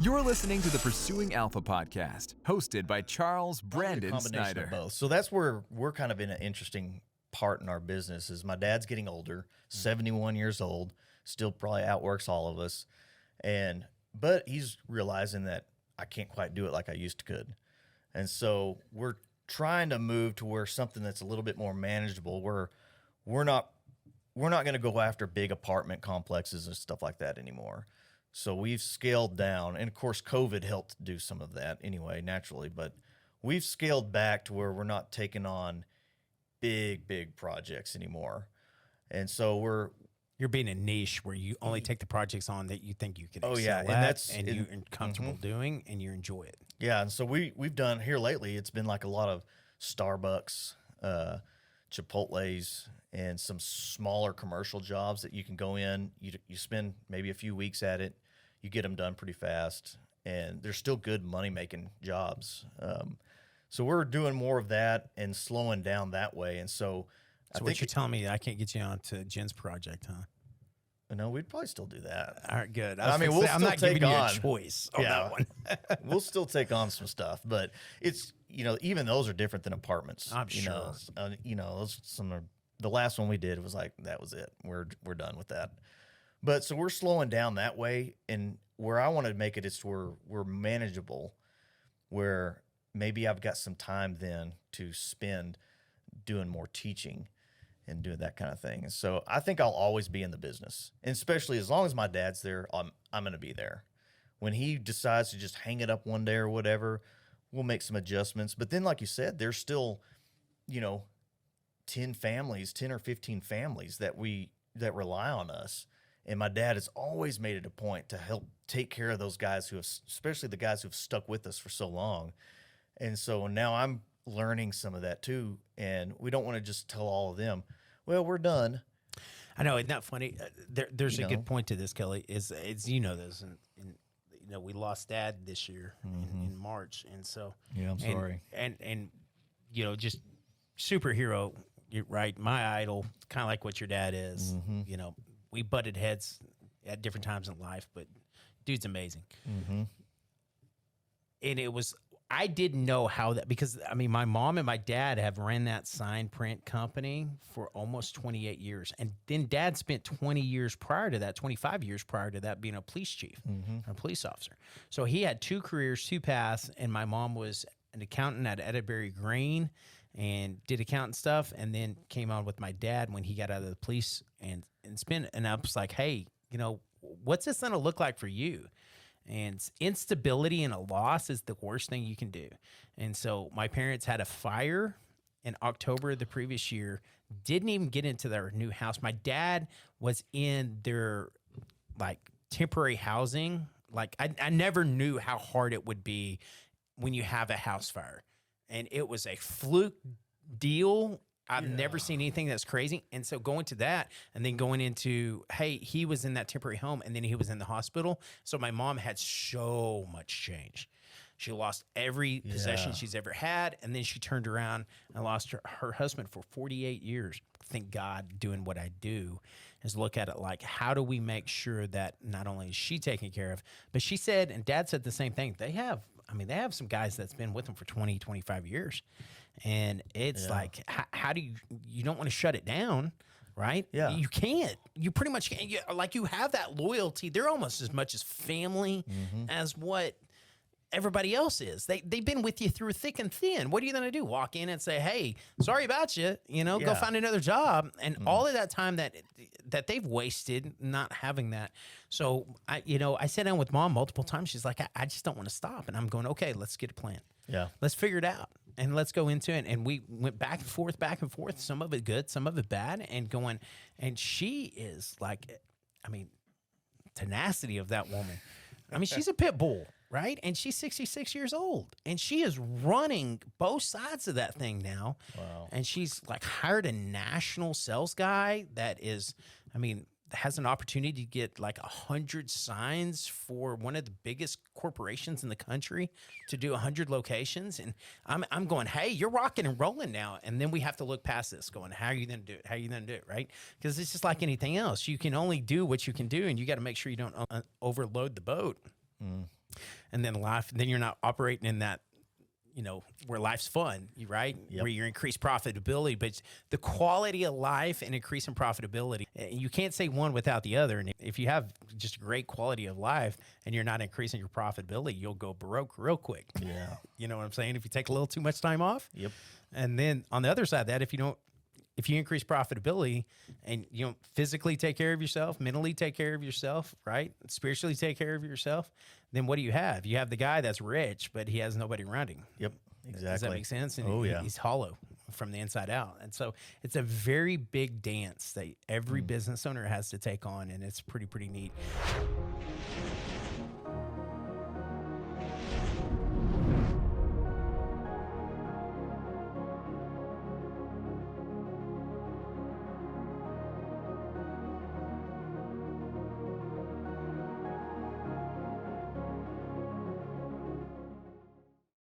You're listening to the Pursuing Alpha podcast, hosted by Charles Brandon Snyder. Of both. So that's where we're kind of in an interesting part in our business. Is my dad's getting older, 71 years old, still probably outworks all of us, but he's realizing that I can't quite do it like I used to could, and so we're trying to move to where something that's a little bit more manageable. Where we're not going to go after big apartment complexes and stuff like that anymore. So we've scaled down, and of course COVID helped do some of that anyway, naturally, but we've scaled back to where we're not taking on big projects anymore. And so you're being a niche where you only take the projects on that you think you can excel and at and you're comfortable doing and you enjoy it. Yeah, and so we've done here lately, it's been like a lot of Starbucks, Chipotle's, and some smaller commercial jobs that you can go in, you spend maybe a few weeks at it, you get them done pretty fast, and they're still good money-making jobs. So we're doing more of that and slowing down that way. And so I think what you're telling me, I can't get you on to Jen's project, huh? No, we'd probably still do that. All right, good. I mean, I'm not giving you a choice on that one. We'll still take on some stuff, but it's, even those are different than apartments. I'm sure. The last one we did was like, that was it. We're done with that. But so we're slowing down that way, and where I want to make it is where we're manageable, where maybe I've got some time then to spend doing more teaching and doing that kind of thing. And so I think I'll always be in the business, and especially as long as my dad's there, I'm going to be there. When he decides to just hang it up one day or whatever, we'll make some adjustments. But then, like you said, there's still, 10 or 15 families that rely on us. And my dad has always made it a point to help take care of those guys especially the guys who've stuck with us for so long. And so now I'm learning some of that too. And we don't want to just tell all of them, well, we're done. I know, isn't that funny? There's a good point to this, Kelly. Is this, and we lost Dad this year in March, and so I'm sorry. And just superhero, right? My idol, kind of like what your dad is. We butted heads at different times in life, but dude's amazing. And I didn't know how that, because my mom and my dad have ran that sign print company for almost 28 years. And then Dad spent 25 years prior to that being a police chief, a police officer. So he had two careers, two paths, and my mom was an accountant at Edinburgh Grain and did accountant stuff, and then came on with my dad when he got out of the police and I was like, hey, what's this going to look like for you? And instability and a loss is the worst thing you can do. And so my parents had a fire in October of the previous year, didn't even get into their new house. My dad was in their temporary housing. I never knew how hard it would be when you have a house fire. And it was a fluke deal. I've never seen anything that's crazy. And so going to that and then going into, hey, he was in that temporary home and then he was in the hospital. So my mom had so much change. She lost every possession she's ever had. And then she turned around and lost her husband for 48 years. Thank God doing what I do is look at it like, how do we make sure that not only is she taken care of, but she said, and Dad said the same thing. They have some guys that's been with them for 20, 25 years. And it's like, how do you don't want to shut it down, right? Yeah. You can't. You pretty much can't. You have that loyalty. They're almost as much as family as what everybody else is. They've been with you through thick and thin. What are you going to do? Walk in and say, hey, sorry about you, go find another job. And all of that time that they've wasted not having that. So, I sat down with Mom multiple times. She's like, I just don't want to stop. And I'm going, okay, let's get a plan. Yeah. Let's figure it out. And let's go into it. And we went back and forth, some of it good, some of it bad, and she is tenacity of that woman. She's a pit bull, right? And she's 66 years old, and she is running both sides of that thing now. Wow. And she's hired a national sales guy that is, has an opportunity to get 100 signs for one of the biggest corporations in the country to do 100 locations. And I'm going, hey, you're rocking and rolling now. And then we have to look past this going, how are you going to do it? How are you going to do it? Right. Because it's just like anything else. You can only do what you can do, and you got to make sure you don't overload the boat. And then then you're not operating in that, where life's fun, right? Yep. Where you increase profitability, but the quality of life and increasing profitability, you can't say one without the other. And if you have just a great quality of life and you're not increasing your profitability, you'll go broke real quick. Yeah. You know what I'm saying? If you take a little too much time off. Yep. And then on the other side of that, if you increase profitability and you don't physically take care of yourself, mentally take care of yourself, right? Spiritually take care of yourself, then what do you have? You have the guy that's rich, but he has nobody around him. Yep. Exactly. Does that make sense? And yeah. he's hollow from the inside out. And so it's a very big dance that every business owner has to take on, and it's pretty neat.